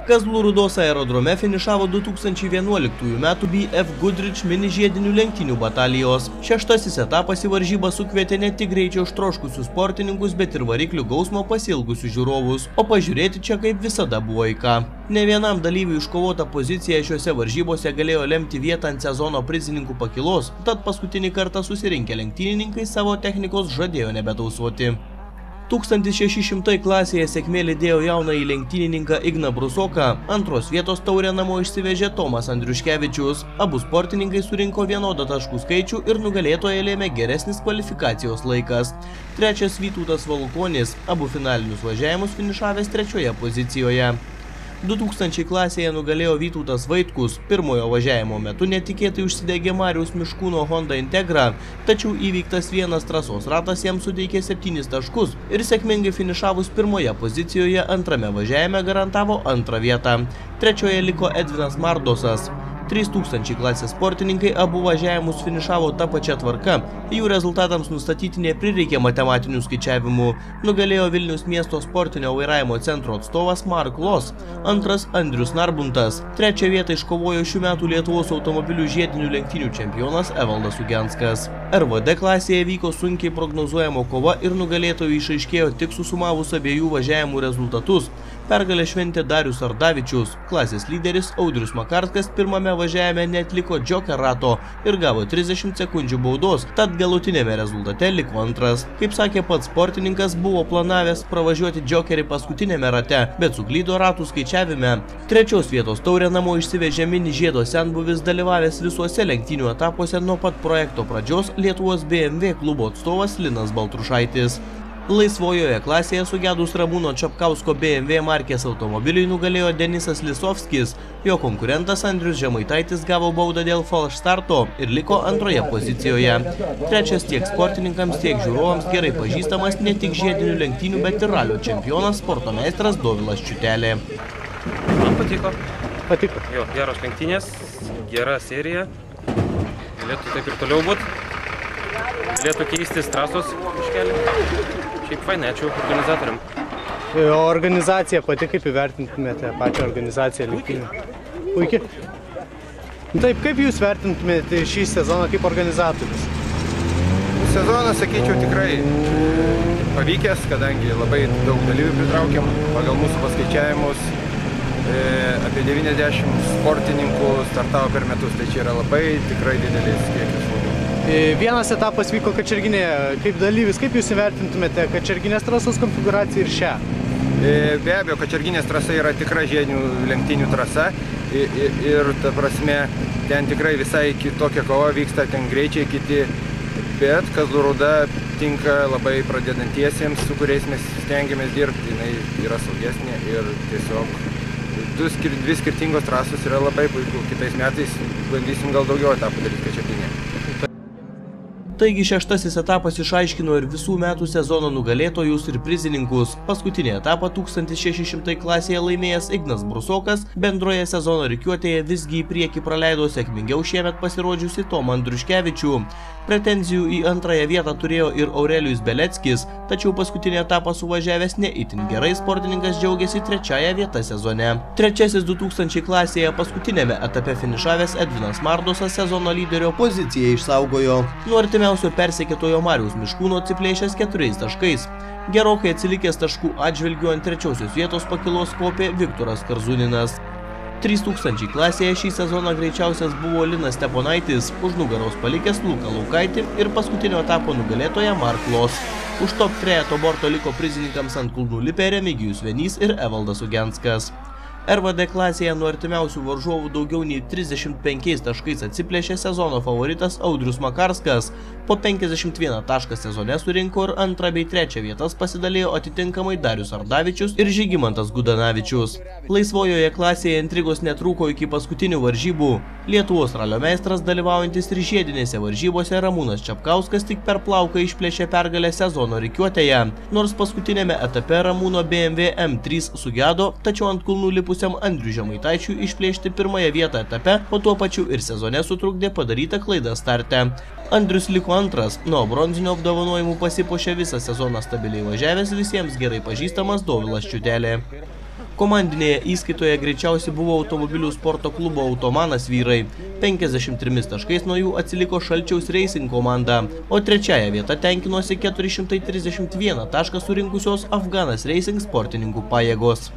Kazlų Rūdos aerodrome finišavo 2011 metų BF Goodrich mini žiedinių lenktynių batalijos. Šeštasis etapas į varžybą sukvietė ne tik greičio užtroškusius sportininkus, bet ir variklių gausmo pasiilgusius žiūrovus, o pažiūrėti čia kaip visada buvo į ką. Ne vienam dalyviui iškovota pozicija šiuose varžybose galėjo lemti vietą ant sezono prizininkų pakilos, tad paskutinį kartą susirinkę lenktynininkai savo technikos žadėjo nebetausoti. 1600 klasėje sėkmė lydėjo jaunąjį lenktynininką Igną Brusoką, antros vietos taurę namo išsivežė Tomas Andriuškevičius. Abu sportininkai surinko vienodą taškų skaičių ir nugalėtoją lėmė geresnis kvalifikacijos laikas. Trečias Vytautas Valukonis, abu finalinius važiavimus finišavęs trečioje pozicijoje. 2000 klasėje nugalėjo Vytautas Vaitkus, pirmojo važiavimo metu netikėtai užsidegė Mariaus Miškūno Honda Integra, tačiau įvyktas vienas trasos ratas jam suteikė 7 taškus ir sėkmingai finišavus pirmoje pozicijoje antrame važiavime garantavo antrą vietą. Trečioje liko Edvinas Mardosas. 3000 klasės sportininkai abu važiavimus finišavo tą pačią tvarką. Jų rezultatams nustatyti neprireikė matematinių skaičiavimų. Nugalėjo Vilniaus miesto sportinio vairavimo centro atstovas Mark Loss, antras Andrius Narbuntas. Trečią vietą iškovojo šių metų Lietuvos automobilių žiedinių lenktynių čempionas Evaldas Ugenskas. RVD klasėje vyko sunkiai prognozuojama kova ir nugalėtojų išaiškėjo tik susumavus abiejų važiavimų rezultatus. Pergalę šventė Darius Ardavičius. Klasės lyderis Audrius Makarskas pirmame važiavime neatliko joker rato ir gavo 30 sekundžių baudos, tad galutinėme rezultate liko antras. Kaip sakė pats sportininkas, buvo planavęs pravažiuoti jokerį paskutinėme rate, bet suklydo ratų skaičiavime. Trečios vietos taurę namo išsivežė mini žiedo senbuvis, dalyvavęs visuose lenktynių etapuose nuo pat projekto pradžios Lietuvos BMW klubo atstovas Linas Baltrušaitis. Laisvojoje klasėje sugedus Ramūno Čapkausko BMW markės automobiliui nugalėjo Denisas Lisovskis. Jo konkurentas Andrius Žemaitaitis gavo baudą dėl falš starto ir liko antroje pozicijoje. Trečias tiek sportininkams, tiek žiūrovams gerai pažįstamas ne tik žiedinių lenktynių, bet ir ralio čempionas, sporto meistras Dovilas Čiutelė. Man patiko. Patiko. Jo, geros lenktynės, gera serija. Galėtų taip ir toliau būti. Galėtų keistis trasos iškelį. Šiaip fainai, ačiū organizatoriam. O organizacija pati, kaip įvertintumėte pačią organizaciją lenktynių? Puikiai. Taip, kaip jūs vertintumėte šį sezoną kaip organizatorius? Sezonas, sakyčiau, tikrai pavykęs, kadangi labai daug dalyvių pritraukėm pagal mūsų paskaičiavimus. Apie 90 sportininkų startavo per metus, tai čia yra labai tikrai didelis kiekis žmonių. Vienas etapas vyko Kačerginėje. Kaip dalyvis, kaip jūs įvertintumėte Kačerginės trasos konfiguraciją ir šią? Be abejo, Kačerginės trasa yra tikra žiedinių lenktynių trasa ir ta prasme, ten tikrai visai kitokia kova vyksta, ten greičiai kiti, bet Kazlų Rūda tinka labai pradedantiesiems, su kuriais mes stengiamės dirbti, jinai yra saugesnė ir tiesiog dvi skirtingos trasos yra labai puiku. Kitais metais bandysim gal daugiau etapų daryti Kačerginėje. Taigi šeštasis etapas išaiškino ir visų metų sezono nugalėtojus ir prizininkus. Paskutinį etapą 1600 klasėje laimėjęs Ignas Brusokas bendroje sezono rikiuotėje visgi į priekį praleido sėkmingiau šiemet pasirodžiusi Tomą Andriuškevičių. Pretenzijų į antrąją vietą turėjo ir Aurelijus Beleckis, tačiau paskutinį etapą suvažiavęs ne itin gerai, sportininkas džiaugiasi trečiąją vietą sezone. Trečiasis 2000 klasėje paskutinėme etape finišavęs Edvinas Mardosas sezono lyderio poziciją išsaugojo. Nuo artimiausio persekėtojo Mariaus Miškūno atsiplėšęs 4 taškais. Gerokai atsilikęs taškų atžvilgiu ant trečiosios vietos pakilos kopė Viktoras Karzuninas. 3000 klasėje šį sezoną greičiausias buvo Linas Steponaitis, už nugaros palikęs Luką Laukaitį ir paskutinio etapo nugalėtoją Mark Loss. Už top trejeto borto liko prizininkams ant kulnų lipę Remigijus Venys ir Evaldas Ugenskas. RVD klasėje nuo artimiausių varžovų daugiau nei 35 taškais atsiplėšė sezono favoritas Audrius Makarskas. Po 51 tašką sezone surinko ir antrą bei trečią vietas pasidalijo atitinkamai Darius Ardavičius ir Žygimantas Gudanavičius. Laisvojoje klasėje intrigos netrūko iki paskutinių varžybų. Lietuvos ralio meistras dalyvaujantis ir žiedinėse varžybose Ramūnas Čapkauskas tik per plauką išplėšė pergalę sezono rikiuotėje. Nors paskutinėme etape Ramūno BMW M3 sugedo, tačiau ant kulnų lipusiam Andriui Žemaitaičiui išplėšti pirmąją vietą etape, o tuo pačiu ir sezone sutrukdė padaryta klaida starte. Andrius liko antras, nuo bronzinio apdovanojimų pasipuošė visą sezoną stabiliai važiavęs visiems gerai pažįstamas Dovilas Čiutelė. Komandinėje įskaitoje greičiausiai buvo automobilių sporto klubo Automanas vyrai. 53 taškais nuo jų atsiliko Šalčiaus Racing komanda, o trečiaja vieta tenkinosi 431 tašką surinkusios Afganas Racing sportininkų pajėgos.